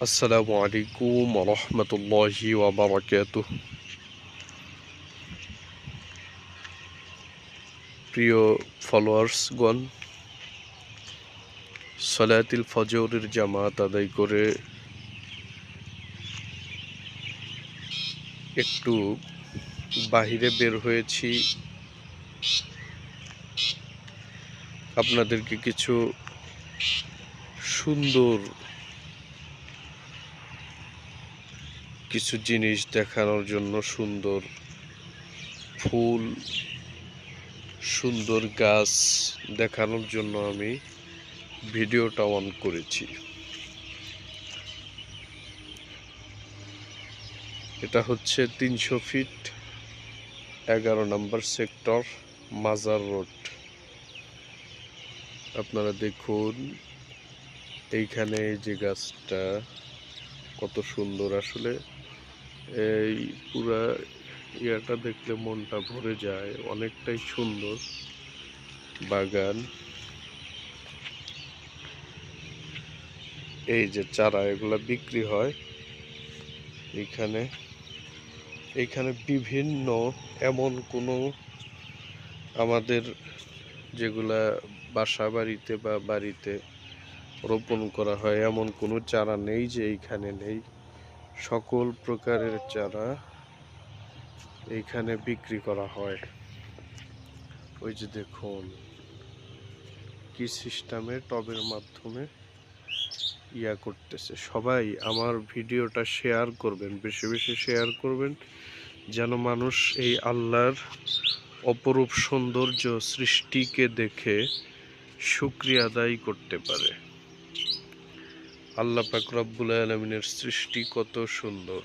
আসসালামু আলাইকুম রহমতুল্লাহি ওয়াবারাকাতুহ। প্রিয় ফলোয়ার্সগণ, সালাতুল ফজরের জামাত আদায় করে একটু বাহিরে বের হয়েছি আপনাদেরকে কিছু সুন্দর কিছু জিনিস দেখানোর জন্য। সুন্দর ফুল, সুন্দর গাছ দেখানোর জন্য আমি ভিডিওটা অন করেছি। এটা হচ্ছে 300 ফিট 11 নম্বর সেক্টর, মাজার রোড। আপনারা দেখুন এইখানে এই যে গাছটা কত সুন্দর, আসলে এই পুরা ইয়াটা দেখলে মনটা ভরে যায়। অনেকটাই সুন্দর বাগান। এই যে চারা, এগুলা বিক্রি হয় এইখানে। এইখানে বিভিন্ন এমন কোনো আমাদের যেগুলা বাসা বাড়িতে বা বাড়িতে রোপণ করা হয় এমন কোনো চারা নেই যে এইখানে নেই। সকল প্রকারের চারা এইখানে বিক্রি করা হয়। ওই যে দেখুন কি সিস্টেমে টবের মাধ্যমে ইয়া করতেছে। সবাই আমার ভিডিওটা শেয়ার করবেন, বেশি বেশি শেয়ার করবেন, যেন মানুষ এই আল্লাহর অপরূপ সৌন্দর্য সৃষ্টিকে দেখে শুকরিয়া আদায় করতে পারে। আল্লাহ পাক রব্বুল আলামিনের সৃষ্টি কত সুন্দর।